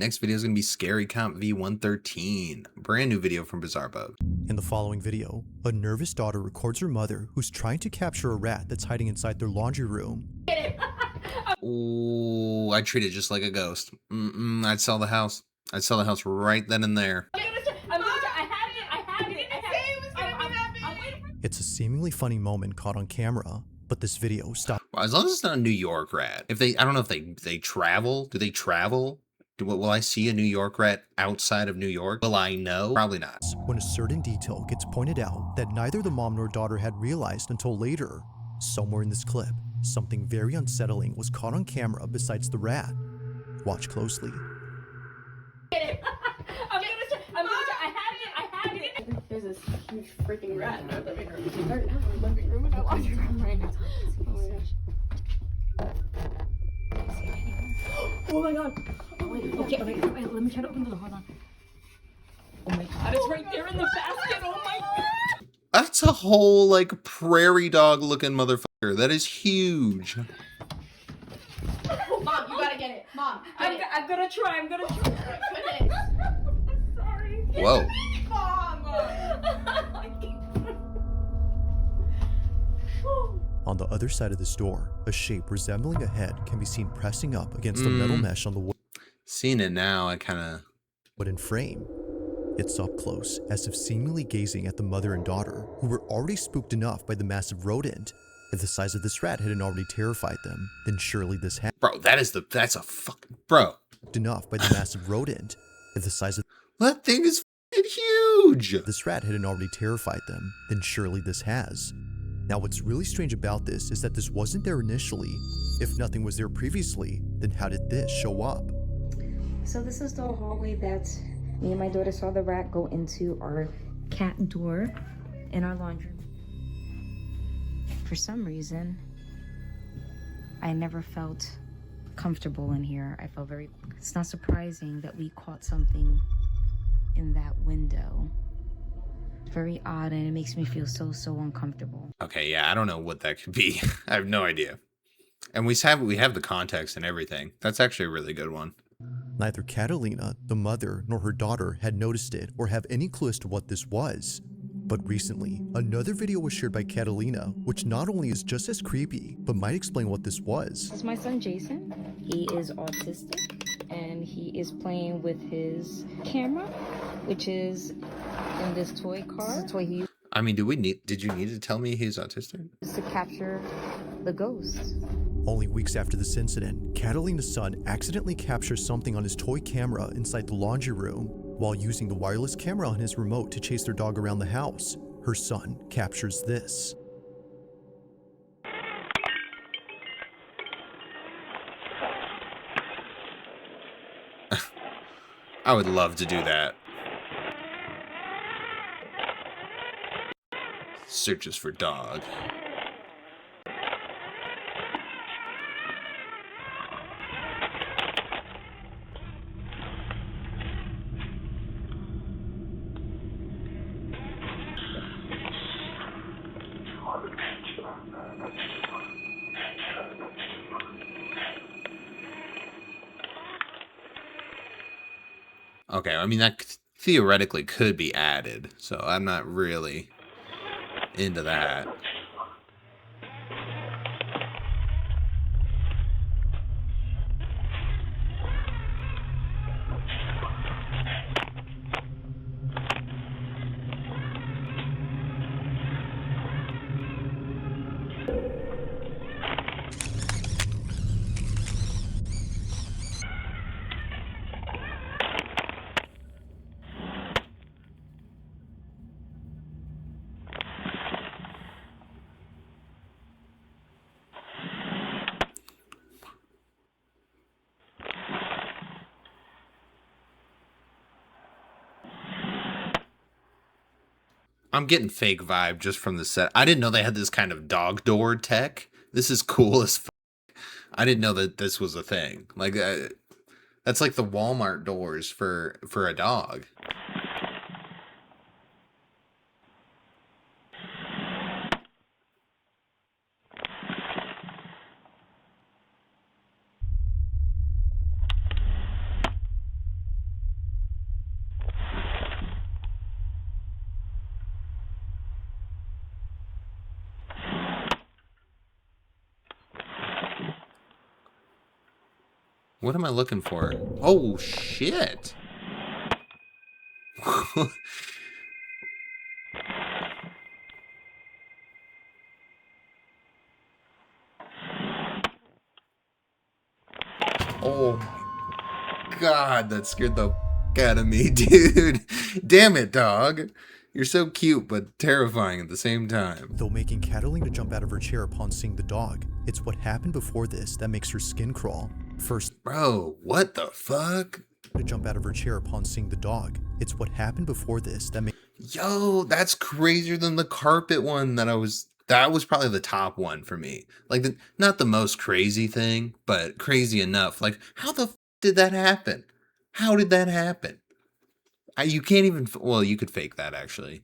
Next video is going to be Scary Comp V113, brand new video from BizarreBug. In the following video, a nervous daughter records her mother who's trying to capture a rat that's hiding inside their laundry room. Ooh, I'd treat it just like a ghost. I'd sell the house. I'd sell the house right then and there. It's a seemingly funny moment caught on camera, but this video stopped. Well, as long as it's not a New York rat. If they, I don't know if they travel. Do they travel? Will I see a New York rat outside of New York? Will I know? Probably not. When a certain detail gets pointed out that neither the mom nor daughter had realized until later. Somewhere in this clip, something very unsettling was caught on camera besides the rat. Watch closely. I had it. There's this huge freaking rat in our living room. Or not our living room, in our laundry room right now. Oh my gosh. Oh my god. Oh wait, okay, wait, let me try to open the door. Hold on. Oh my god, it's right there in the basket. Oh my god. That's a whole, like, prairie dog looking motherfucker. That is huge. Mom, you gotta get it. Mom, I'm gonna try. I'm sorry. Whoa. Mom. On the other side of this door, a shape resembling a head can be seen pressing up against the metal mesh on the Seeing it now, I kind of... wooden frame. It's up close, as if seemingly gazing at the mother and daughter, who were already spooked enough by the massive rodent. If the size of this rat hadn't already terrified them, then surely this had... Bro, that's a fucking... Bro. enough by the massive rodent. If the size of That thing is fucking huge. this rat hadn't already terrified them, then surely this has. Now what's really strange about this is that this wasn't there initially. If nothing was there previously, then how did this show up? So this is the hallway that me and my daughter saw the rat go into our cat door in our laundry room. For some reason, I never felt comfortable in here. I felt it's not surprising that we caught something in that window. Very odd, and it makes me feel so uncomfortable. Okay, yeah, I don't know what that could be. I have no idea. And we have the context and everything. That's actually a really good one. Neither Catalina, the mother, nor her daughter had noticed it or have any clue as to what this was. But recently, another video was shared by Catalina, which not only is just as creepy, but might explain what this was. This is my son Jason. He is autistic, and he is playing with his camera, which is in this toy car. This is a toy he I mean, did you need to tell me he's autistic? used to capture the ghosts. Only weeks after this incident, Catalina's son accidentally captures something on his toy camera inside the laundry room. While using the wireless camera on his remote to chase their dog around the house, her son captures this. I would love to do that. Searches for dog. Okay, I mean, that theoretically could be added, so I'm not really into that. I'm getting fake vibe just from the set. I didn't know they had this kind of dog door tech. This is cool as fuck. I didn't know that this was a thing. Like, that's like the Walmart doors for a dog. What am I looking for? Oh, shit. Oh my god, that scared the f out of me, dude. Damn it, dog. You're so cute, but terrifying at the same time. Though making Catalina jump out of her chair upon seeing the dog, it's what happened before this that makes her skin crawl. First, Bro, what the fuck? to jump out of her chair upon seeing the dog. It's what happened before this that makes Yo, that's crazier than the carpet one that was probably the top one for me. Like, not the most crazy thing, but crazy enough. Like, how the f did that happen? How did that happen? You can't even, well, you could fake that actually.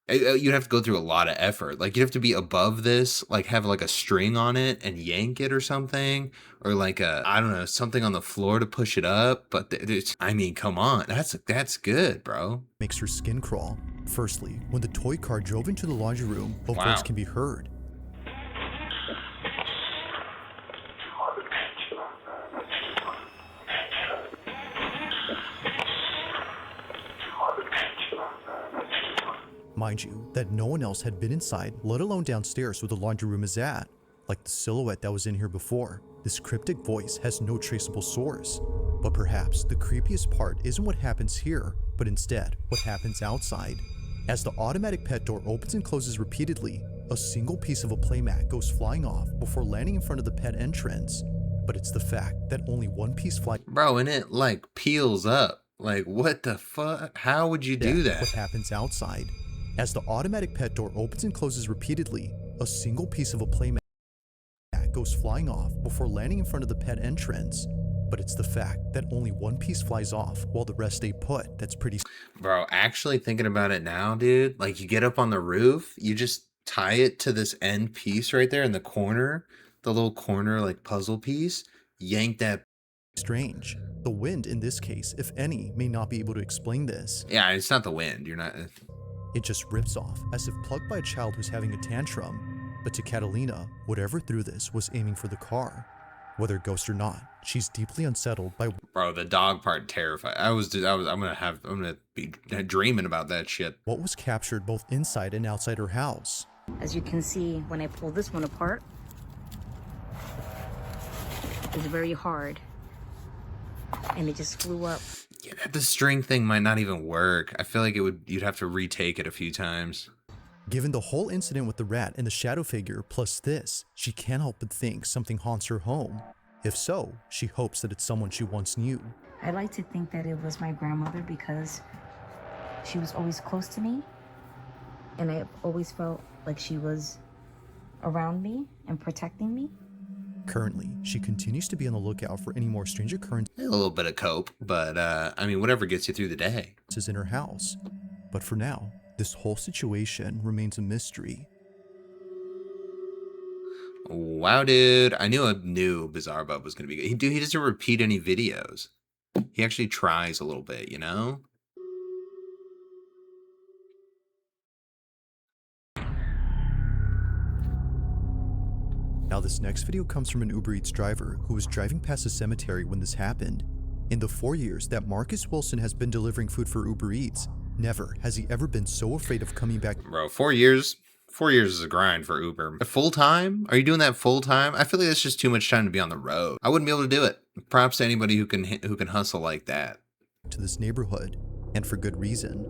You'd have to go through a lot of effort. Like, you'd have to be above this, like have like a string on it and yank it or something, or like I don't know, something on the floor to push it up. But I mean, come on, that's good, bro. makes her skin crawl. Firstly, when the toy car drove into the laundry room, both Wow. words can be heard. Mind you, that no one else had been inside, let alone downstairs where the laundry room is at. Like the silhouette that was in here before, this cryptic voice has no traceable source. But perhaps the creepiest part isn't what happens here, but instead what happens outside. As the automatic pet door opens and closes repeatedly, a single piece of a playmat goes flying off before landing in front of the pet entrance. But it's the fact that only one piece flies. Bro, and it like peels up. Like, what the fuck? How would you do What that? happens outside. As the automatic pet door opens and closes repeatedly, a single piece of a playmat goes flying off before landing in front of the pet entrance. But it's the fact that only one piece flies off while the rest stay put that's pretty. Bro, actually thinking about it now, dude, like you get up on the roof, you just tie it to this end piece right there in the corner, the little corner like puzzle piece, yank that. Strange. The wind in this case, if any, may not be able to explain this. Yeah, it's not the wind. You're not. It just rips off, as if plucked by a child who's having a tantrum. But to Catalina, whatever threw this was aiming for the car. Whether ghost or not, she's deeply unsettled by. Bro, the dog part terrified. I'm gonna be dreaming about that shit. What was captured both inside and outside her house. As you can see, when I pull this one apart, it's very hard. And it just flew up. Yeah, the string thing might not even work. I feel like you'd have to retake it a few times. Given the whole incident with the rat and the shadow figure plus this, she can't help but think something haunts her home. If so, she hopes that it's someone she once knew. I like to think that it was my grandmother because she was always close to me. And I always felt like she was around me and protecting me. Currently, she continues to be on the lookout for any more strange occurrences A little bit of cope, but I mean, whatever gets you through the day. in her house. But for now, this whole situation remains a mystery. Wow, dude. I knew Bizarre Bub was going to be good. He doesn't repeat any videos. He actually tries a little bit, you know? Now this next video comes from an Uber Eats driver who was driving past a cemetery when this happened. In the 4 years that Marcus Wilson has been delivering food for Uber Eats, never has he ever been so afraid of coming back. Bro, 4 years? 4 years is a grind for Uber. Full time? Are you doing that full time? I feel like that's just too much time to be on the road. I wouldn't be able to do it. Props to anybody who can hustle like that. To this neighborhood, and for good reason.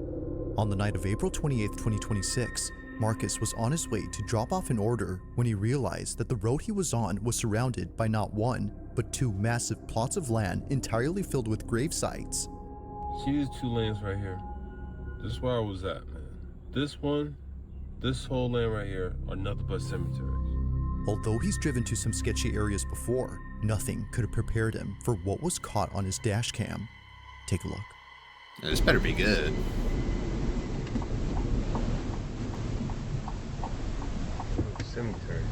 On the night of April 28, 2026, Marcus was on his way to drop off an order when he realized that the road he was on was surrounded by not one, but two massive plots of land entirely filled with grave sites. See these two lanes right here? This is where I was at, man. This one, this whole lane right here are nothing but cemeteries. Although he's driven to some sketchy areas before, nothing could have prepared him for what was caught on his dash cam. Take a look. This better be good. Cemetery.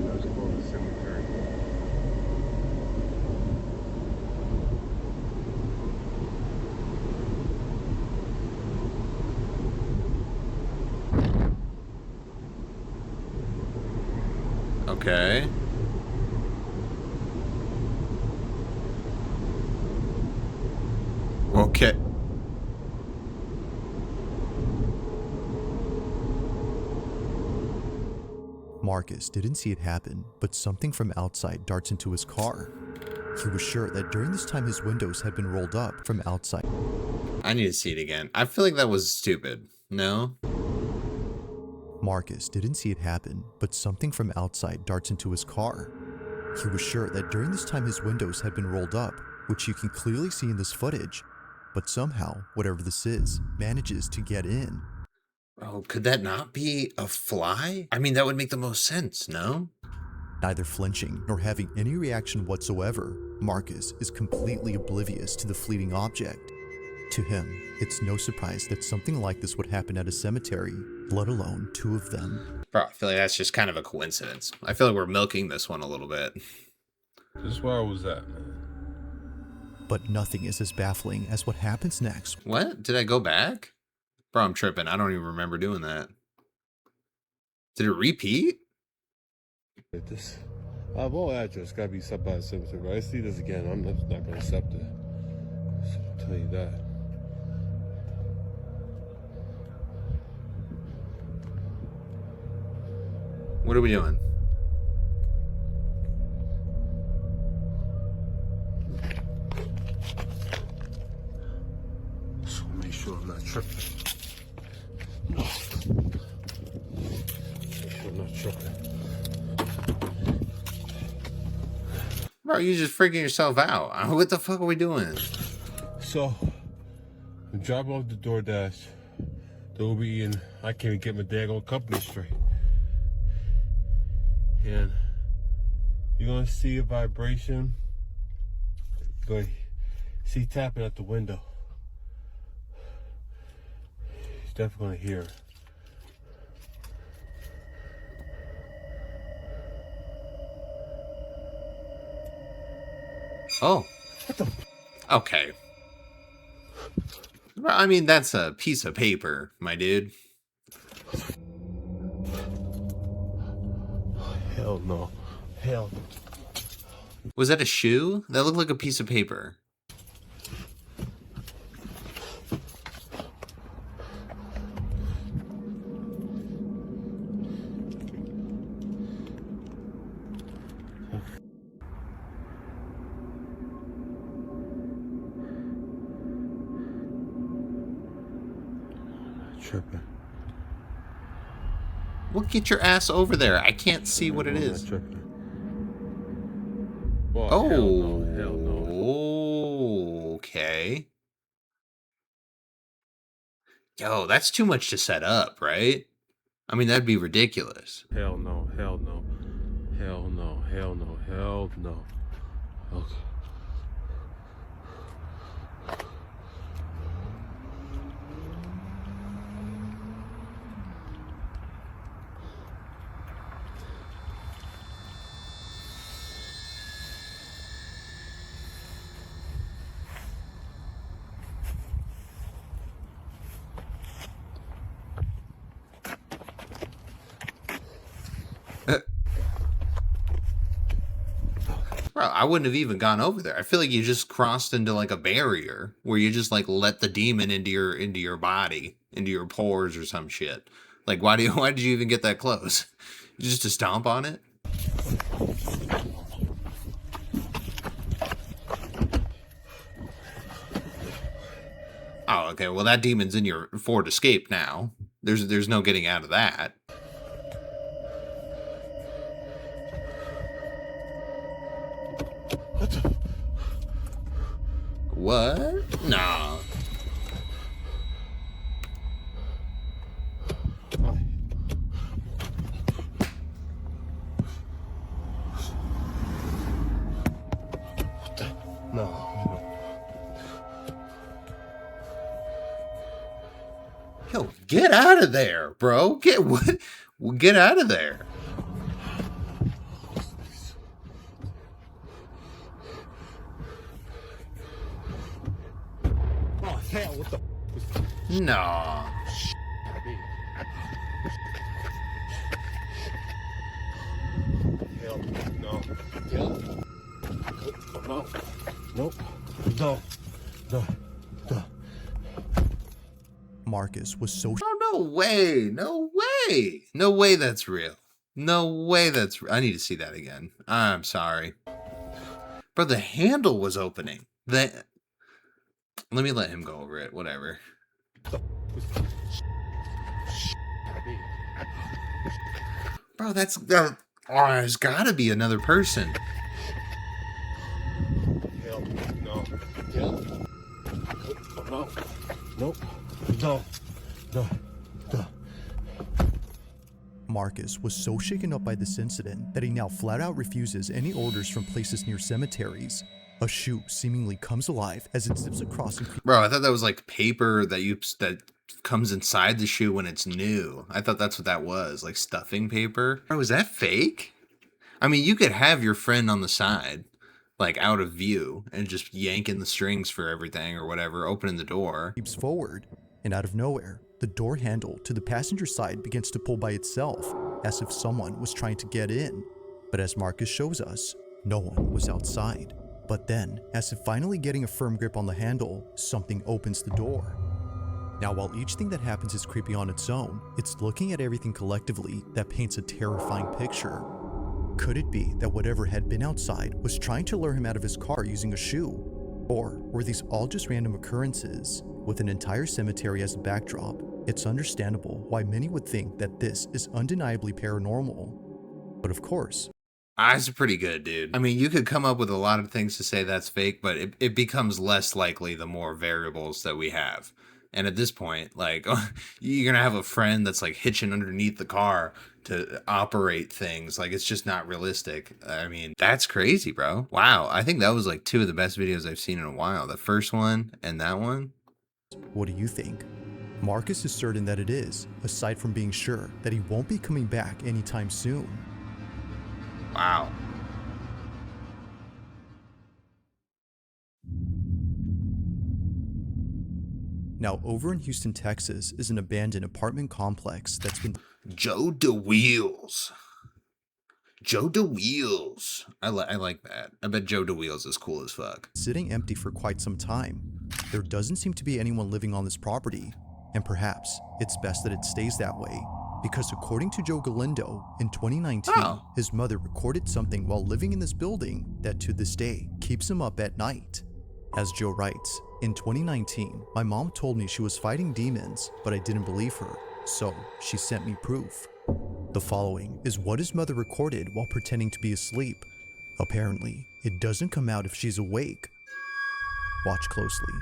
That's called a cemetery. Okay. Okay. Marcus didn't see it happen, but something from outside darts into his car. He was sure that during this time his windows had been rolled up from outside. I need to see it again. I feel like that was stupid. No? Marcus didn't see it happen, but something from outside darts into his car. He was sure that during this time his windows had been rolled up, which you can clearly see in this footage, but somehow, whatever this is, manages to get in. Oh, could that not be a fly? I mean, that would make the most sense, no? Neither flinching nor having any reaction whatsoever, Marcus is completely oblivious to the fleeting object. To him, it's no surprise that something like this would happen at a cemetery, let alone two of them. Bro, I feel like that's just kind of a coincidence. I feel like we're milking this one a little bit. This is where I was at, man. But nothing is as baffling as what happens next. What? Did I go back? Bro, I'm tripping. I don't even remember doing that. Did it repeat? This whole address gotta be set by a cemetery. I see this again, I'm not gonna accept it. So I'll tell you that. What are we doing? So make sure I'm not tripping. Make sure I'm not tripping. Bro, you just freaking yourself out. What the fuck are we doing? So, I'm dropping off the DoorDash. The Uber and I can't even get my daggone company straight. And you're gonna see a vibration. You're gonna see tapping at the window. You're definitely gonna hear it. Oh. Okay. I mean, that's a piece of paper, my dude. Hell no. Hell no. Was that a shoe? That looked like a piece of paper. Tripping. Well, get your ass over there. I can't see what it I'm is. not tripping. Well, Oh, hell no. Hell no. Okay. Yo, that's too much to set up, right? I mean, that'd be ridiculous. Hell no. Hell no. Hell no. Hell no. Hell no. Okay. Bro, I wouldn't have even gone over there. I feel like you just crossed into like a barrier where you just like let the demon into your body, into your pores or some shit. Like why did you even get that close? Just to stomp on it? Oh, okay. Well, that demon's in your Ford Escape now. There's no getting out of that. What? Nah. No. Yo, get out of there, bro. Get out of there. Oh, hell, what the Nah. Hell no. Yeah. No. Nope. No. No. No. Marcus was so Oh, no way. No way. No way that's real. No way that's I need to see that again. I'm sorry. Bro, the handle was opening. Let me let him go over it. Whatever. Bro, that's oh, there's gotta be another person. Hell no. Yeah. No. Nope. No. No. No. Marcus was so shaken up by this incident that he now flat out refuses any orders from places near cemeteries. A shoe seemingly comes alive as it zips across and Bro, I thought that was like paper that comes inside the shoe when it's new. I thought that's what that was, like stuffing paper. Bro, is that fake? I mean, you could have your friend on the side, like out of view, and just yanking the strings for everything or whatever, opening the door. creeps forward, and out of nowhere, the door handle to the passenger side begins to pull by itself, as if someone was trying to get in. But as Marcus shows us, no one was outside. But then, as if finally getting a firm grip on the handle, something opens the door. Now, while each thing that happens is creepy on its own, it's looking at everything collectively that paints a terrifying picture. Could it be that whatever had been outside was trying to lure him out of his car using a shoe? Or were these all just random occurrences? With an entire cemetery as a backdrop, it's understandable why many would think that this is undeniably paranormal. But of course, That's pretty good, dude. I mean, you could come up with a lot of things to say that's fake, but it becomes less likely the more variables that we have. And at this point, like, you're gonna have a friend that's like hitching underneath the car to operate things. Like, it's just not realistic. I mean, that's crazy, bro. Wow. I think that was like two of the best videos I've seen in a while. The first one and that one. what do you think? Marcus is certain that it is, aside from being sure that he won't be coming back anytime soon. Wow. Now, over in Houston, Texas, is an abandoned apartment complex that's been Joe DeWheels. Joe DeWheels. I like that. I bet Joe DeWheels is cool as fuck. sitting empty for quite some time. There doesn't seem to be anyone living on this property, and perhaps it's best that it stays that way, because according to Joe Galindo, in 2019, his mother recorded something while living in this building that to this day keeps him up at night. As Joe writes, in 2019, my mom told me she was fighting demons, but I didn't believe her, so she sent me proof. The following is what his mother recorded while pretending to be asleep. Apparently, it doesn't come out if she's awake. Watch closely.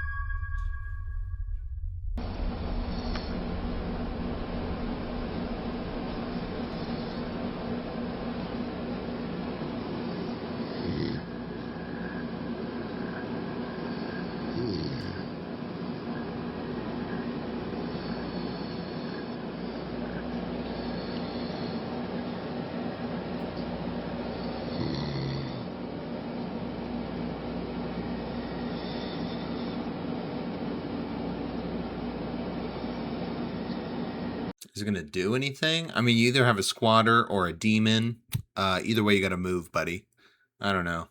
Is it gonna do anything? I mean, you either have a squatter or a demon. Either way, you gotta move, buddy. I don't know.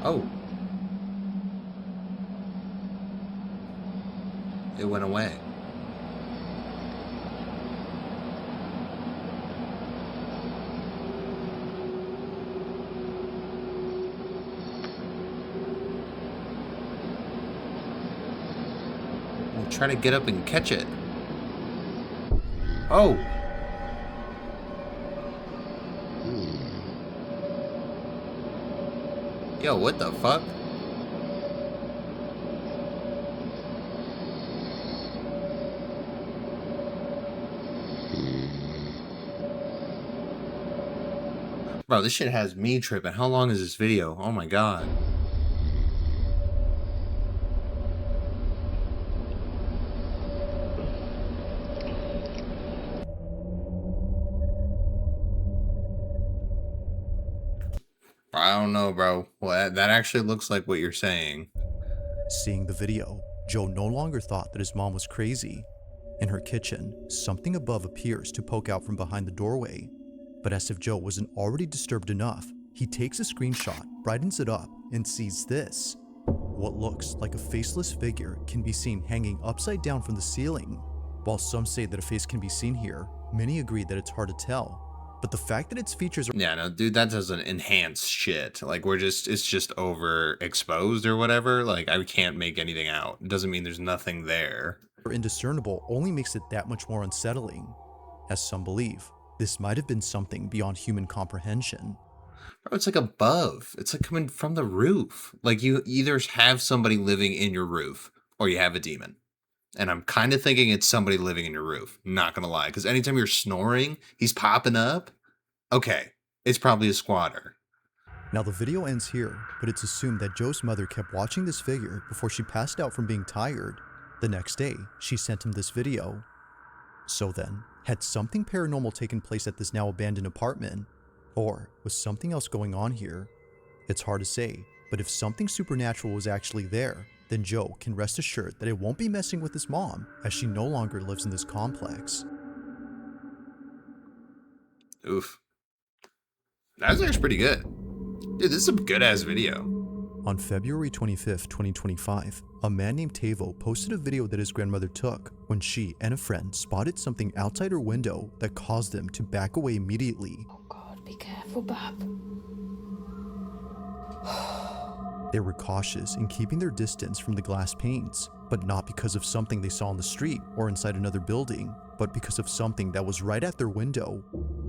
Oh. It went away. Try to get up and catch it. Oh. Yo, what the fuck? Bro, this shit has me tripping. How long is this video? Oh my god. I don't know, bro. Well, that actually looks like what you're saying. Seeing the video, Joe no longer thought that his mom was crazy. In her kitchen, something above appears to poke out from behind the doorway. But as if Joe wasn't already disturbed enough, he takes a screenshot, brightens it up, and sees this. What looks like a faceless figure can be seen hanging upside down from the ceiling. While some say that a face can be seen here, many agree that it's hard to tell. But the fact that its features Yeah, no, dude, that doesn't enhance shit. Like, it's just overexposed or whatever. Like, I can't make anything out. It doesn't mean there's nothing there. are indiscernible only makes it that much more unsettling. As some believe, this might have been something beyond human comprehension. Bro, it's like above. It's like coming from the roof. Like, you either have somebody living in your roof or you have a demon. And I'm kind of thinking it's somebody living in your roof. Not gonna lie. Because anytime you're snoring, he's popping up. Okay, it's probably a squatter. Now the video ends here, but it's assumed that Joe's mother kept watching this figure before she passed out from being tired. The next day, she sent him this video. So then, had something paranormal taken place at this now abandoned apartment? Or was something else going on here? It's hard to say, but if something supernatural was actually there, then Joe can rest assured that it won't be messing with his mom, as she no longer lives in this complex. Oof. That was actually pretty good. Dude, this is a good-ass video. On February 25th, 2025, a man named Tavo posted a video that his grandmother took when she and a friend spotted something outside her window that caused them to back away immediately. Oh God, be careful, Bab. They were cautious in keeping their distance from the glass panes, but not because of something they saw on the street or inside another building, but because of something that was right at their window.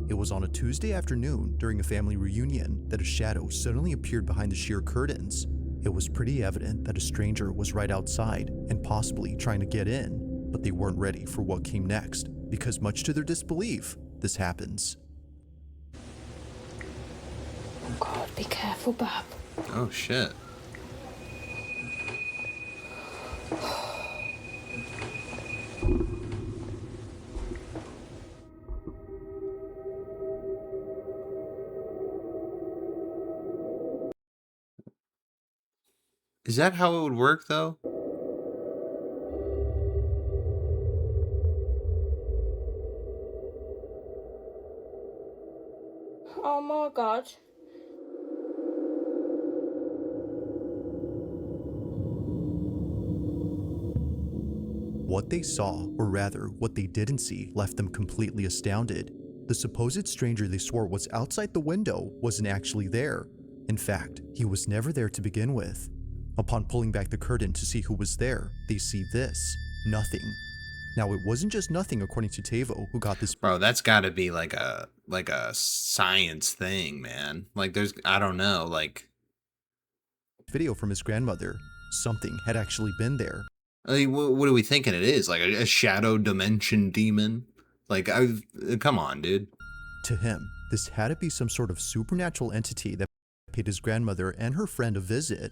It was on a Tuesday afternoon during a family reunion that a shadow suddenly appeared behind the sheer curtains. It was pretty evident that a stranger was right outside and possibly trying to get in, but they weren't ready for what came next, because much to their disbelief, this happens. Oh God, be careful, Bab. Oh, shit. Is that how it would work, though? Oh my God. What they saw, or rather, what they didn't see, left them completely astounded. The supposed stranger they swore was outside the window wasn't actually there. In fact, he was never there to begin with. Upon pulling back the curtain to see who was there, they see this. Nothing. Now, it wasn't just nothing according to Tavo, who got this— Bro, that's gotta be like a science thing, man. Like, I don't know, like— video from his grandmother. Something had actually been there. I mean, what are we thinking it is? Like a shadow dimension demon? Like, come on, dude. To him, this had to be some sort of supernatural entity that paid his grandmother and her friend a visit.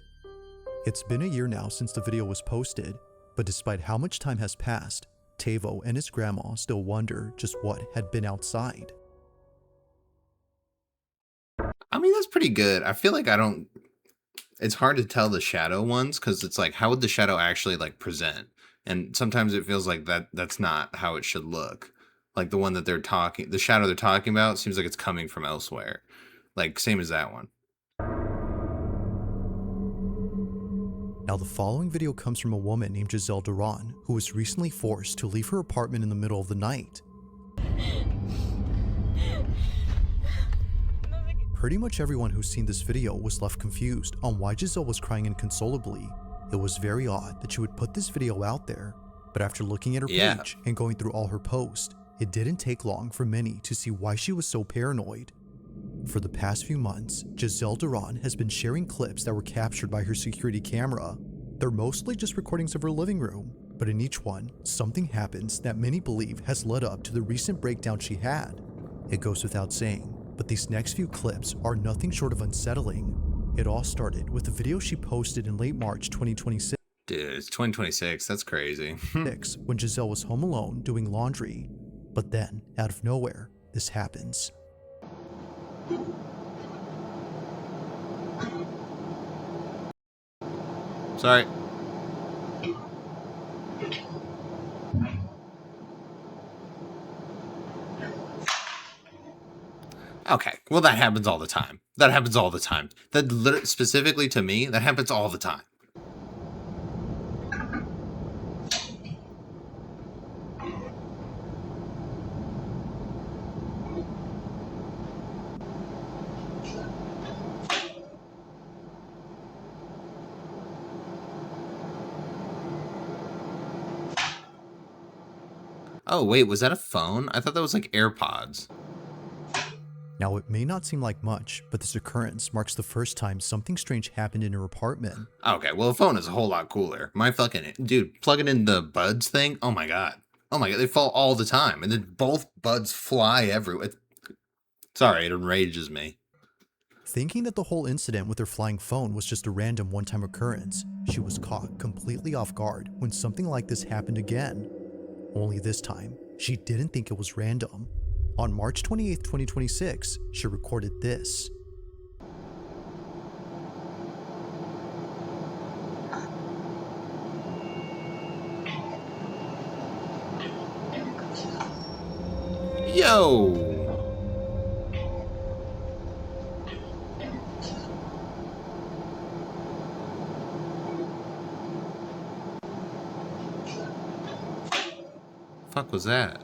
It's been a year now since the video was posted, but despite how much time has passed, Tavo and his grandma still wonder just what had been outside. I mean, that's pretty good. I feel like it's hard to tell the shadow ones because it's like, how would the shadow actually like present? And sometimes it feels like that's not how it should look. Like the one that the shadow they're talking about seems like it's coming from elsewhere. Like same as that one. Now the following video comes from a woman named Giselle Duran, who was recently forced to leave her apartment in the middle of the night. Pretty much everyone who's seen this video was left confused on why Giselle was crying inconsolably. It was very odd that she would put this video out there, but after looking at her page and going through all her posts, it didn't take long for many to see why she was so paranoid. For the past few months, Giselle Duran has been sharing clips that were captured by her security camera. They're mostly just recordings of her living room, but in each one, something happens that many believe has led up to the recent breakdown she had. It goes without saying, but these next few clips are nothing short of unsettling. It all started with a video she posted in late March 2026. Dude, it's 2026. That's crazy. When Giselle was home alone doing laundry. But then, out of nowhere, this happens. Sorry. Okay, well that happens all the time. That happens all the time. Specifically to me, that happens all the time. Oh, wait, was that a phone? I thought that was like AirPods. Now, it may not seem like much, but this occurrence marks the first time something strange happened in her apartment. Okay, well, a phone is a whole lot cooler. My fucking... Dude, plugging in the buds thing? Oh my god. Oh my god, they fall all the time. And then both buds fly everywhere. Sorry, it enrages me. Thinking that the whole incident with her flying phone was just a random one-time occurrence, she was caught completely off guard when something like this happened again. Only this time, she didn't think it was random. On March 28, 2026, she recorded this. Yo! Fuck was that?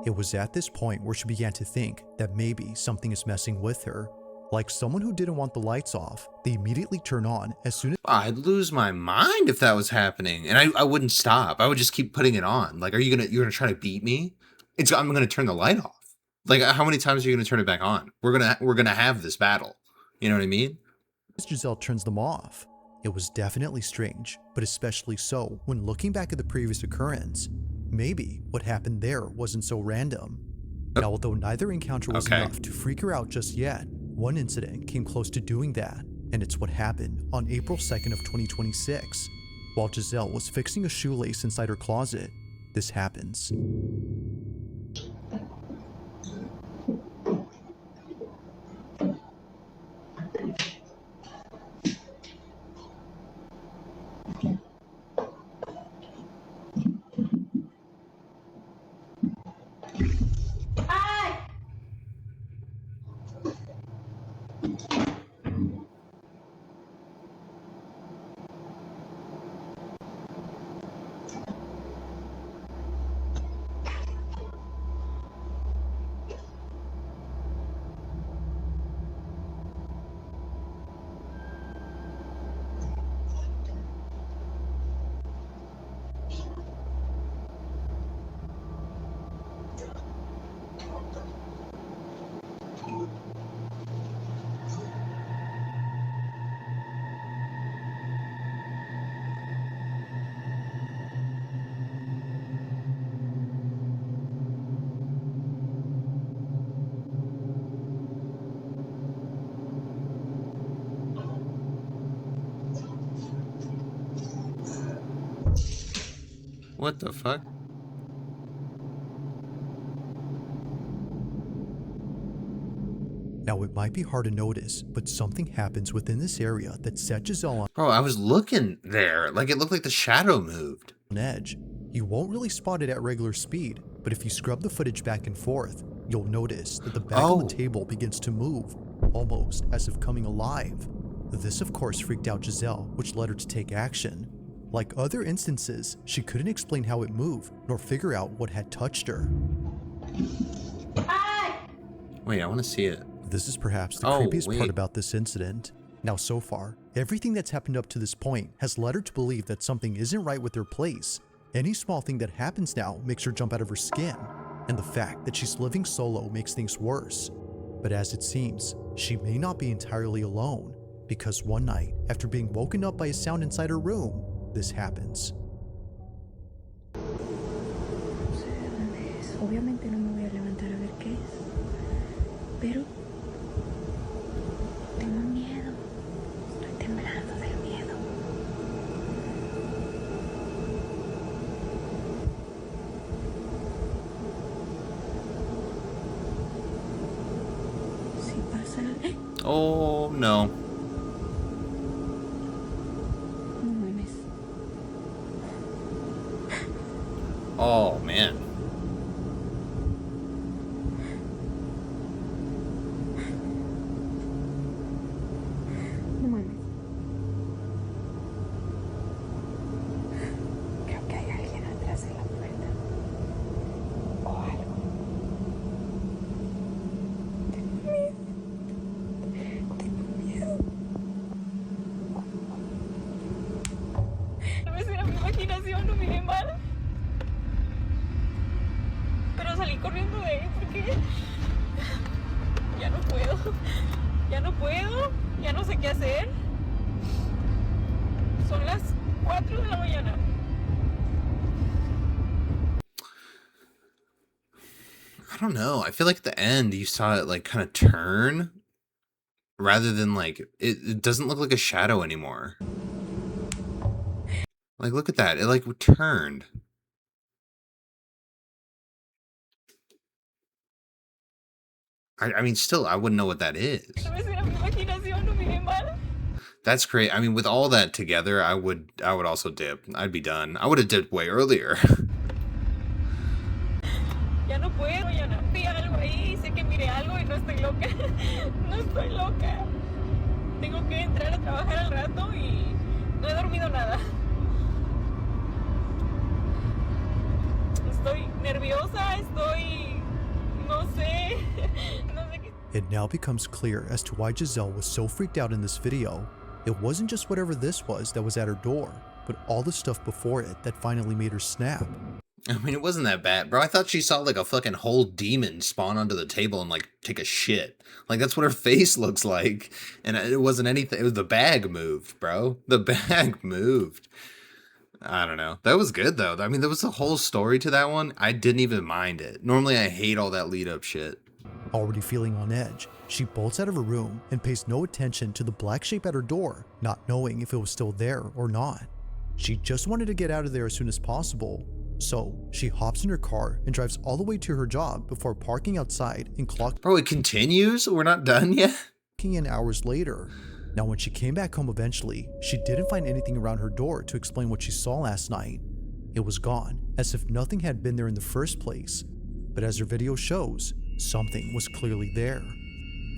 It was at this point where she began to think that maybe something is messing with her. Like someone who didn't want the lights off, they immediately turn on as soon as... I'd lose my mind if that was happening, and I wouldn't stop. I would just keep putting it on. Like, you're gonna try to beat me? I'm gonna turn the light off. Like, how many times are you gonna turn it back on? We're gonna have this battle. You know what I mean? Giselle turns them off. It was definitely strange, but especially so when looking back at the previous occurrence. Maybe what happened there wasn't so random. Now, although neither encounter was enough to freak her out just yet, one incident came close to doing that, and it's what happened on April 2nd of 2026. While Giselle was fixing a shoelace inside her closet, this happens. What the fuck? Now, it might be hard to notice, but something happens within this area that set Giselle Bro, I was looking there. Like, it looked like the shadow moved. on edge. You won't really spot it at regular speed, but if you scrub the footage back and forth, you'll notice that the back of the table begins to move, almost as if coming alive. This, of course, freaked out Giselle, which led her to take action. Like other instances, she couldn't explain how it moved, nor figure out what had touched her. Wait, I want to see it. This is perhaps the creepiest part about this incident. Now, so far, everything that's happened up to this point has led her to believe that something isn't right with her place. Any small thing that happens now makes her jump out of her skin, and the fact that she's living solo makes things worse. But as it seems, she may not be entirely alone, because one night, after being woken up by a sound inside her room, this happens. Obviamente no me voy a levantar a ver qué es, pero tengo miedo, estoy temblando del miedo. Si pasa... Oh, no. No mames. Oh, man. Tal vez era mi imaginación, lo miré mal. Pero salí corriendo de ahí porque ya no puedo. Ya no puedo. Ya no sé qué hacer. Son las 4 de la mañana. I don't know. I feel like at the end you saw it like kind of turn rather than like it doesn't look like a shadow anymore. Like look at that. It like turned. I mean still I wouldn't know what that is. Tal vez era mi imaginación, lo miré mal. That's great. I mean with all that together I would also dip. I'd be done. I would have dipped way earlier. Ya no puedo, ya no. Vi algo ahí, sé que miré algo y no estoy loca. No estoy loca. Tengo que entrar a trabajar al rato y no he dormido nada. Estoy nerviosa, estoy... no sé. No sé qué... It now becomes clear as to why Giselle was so freaked out in this video. It wasn't just whatever this was that was at her door, but all the stuff before it that finally made her snap. I mean, it wasn't that bad, bro. I thought she saw like a fucking whole demon spawn onto the table and like take a shit. Like that's what her face looks like. And it wasn't anything. It was the bag moved, bro. The bag moved. I don't know. That was good though. I mean, there was a whole story to that one. I didn't even mind it. Normally I hate all that lead up shit. Already feeling on edge, she bolts out of her room and pays no attention to the black shape at her door, not knowing if it was still there or not. She just wanted to get out of there as soon as possible. So she hops in her car and drives all the way to her job before parking outside and clocking Bro, it continues? We're not done yet? in hours later. Now when she came back home eventually, she didn't find anything around her door to explain what she saw last night. It was gone, as if nothing had been there in the first place. But as her video shows, something was clearly there.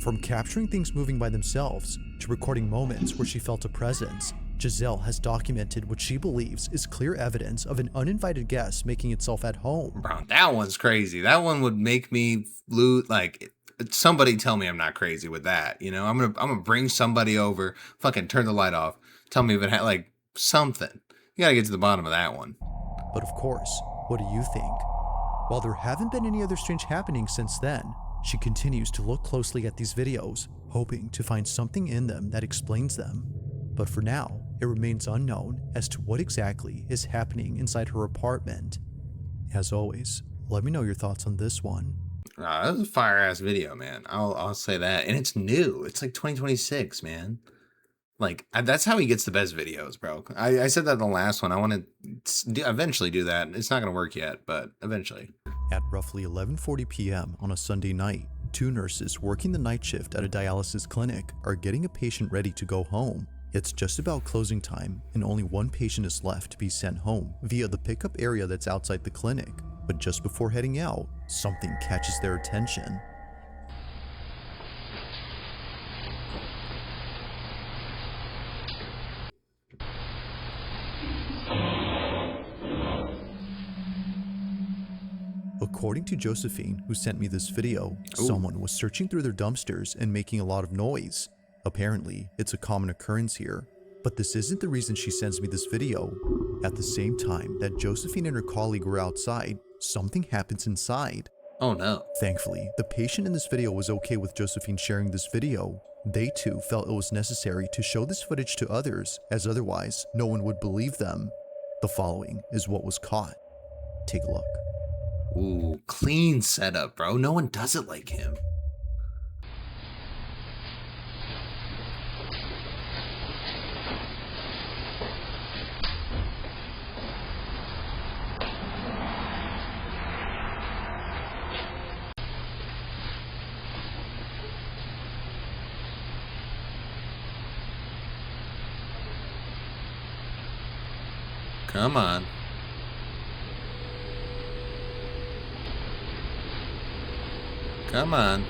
From capturing things moving by themselves to recording moments where she felt a presence, Giselle has documented what she believes is clear evidence of an uninvited guest making itself at home. Bro, that one's crazy. That one would make me lose, like, somebody tell me I'm not crazy with that. You know, I'm gonna bring somebody over, fucking turn the light off, tell me if it had, like, something. You gotta get to the bottom of that one. But of course, what do you think? While there haven't been any other strange happenings since then, she continues to look closely at these videos, hoping to find something in them that explains them. But for now, it remains unknown as to what exactly is happening inside her apartment. As always, let me know your thoughts on this one. That was a fire-ass video, man. I'll say that. And it's new. It's like 2026, man. Like, that's how he gets the best videos, bro. I said that in the last one. I want to eventually do that. It's not going to work yet, but eventually. At roughly 11:40 p.m. on a Sunday night, two nurses working the night shift at a dialysis clinic are getting a patient ready to go home. It's just about closing time, and only one patient is left to be sent home via the pickup area that's outside the clinic. But just before heading out, something catches their attention. According to Josephine, who sent me this video, someone was searching through their dumpsters and making a lot of noise. Apparently, it's a common occurrence here, but this isn't the reason she sends me this video. At the same time that Josephine and her colleague were outside, something happens inside. Oh no. Thankfully, the patient in this video was okay with Josephine sharing this video. They too felt it was necessary to show this footage to others, as otherwise no one would believe them. The following is what was caught. Take a look. Ooh, clean setup, bro. No one does it like him. Come on. Come on.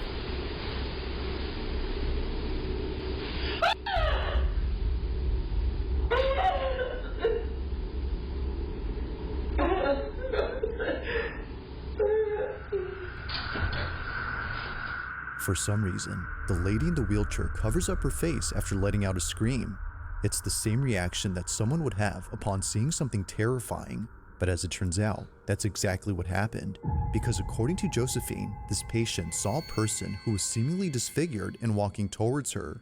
For some reason, the lady in the wheelchair covers up her face after letting out a scream. It's the same reaction that someone would have upon seeing something terrifying. But as it turns out, that's exactly what happened, because according to Josephine, this patient saw a person who was seemingly disfigured and walking towards her.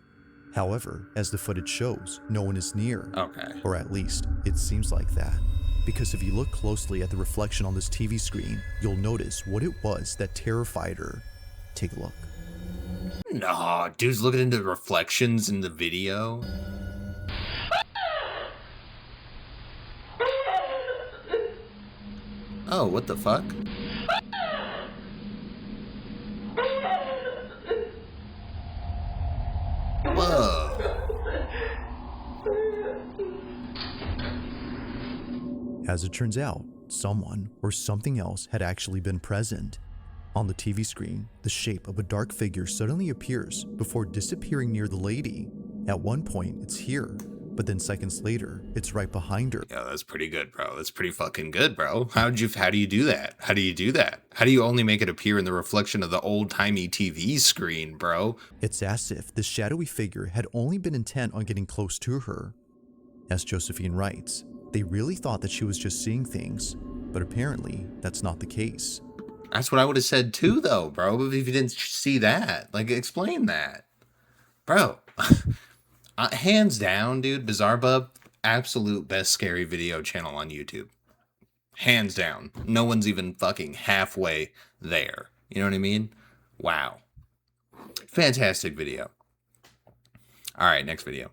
However, as the footage shows, no one is near. Okay. Or at least, it seems like that. Because if you look closely at the reflection on this TV screen, you'll notice what it was that terrified her. Take a look. No, dude's looking into reflections in the video. Oh, what the fuck? Whoa. As it turns out, someone or something else had actually been present. On the TV screen, the shape of a dark figure suddenly appears before disappearing near the lady. At one point, it's here, but then seconds later, it's right behind her. Yeah, that's pretty good, bro. That's pretty fucking good, bro. How do you do that? How do you do that? How do you only make it appear in the reflection of the old-timey TV screen, bro? It's as if this shadowy figure had only been intent on getting close to her. As Josephine writes, they really thought that she was just seeing things, but apparently that's not the case. That's what I would have said too, though, bro. If you didn't see that, like, explain that, bro. Hands down, dude. Bizarre Bub, absolute best scary video channel on YouTube. Hands down. No one's even fucking halfway there. You know what I mean? Wow. Fantastic video. All right, next video.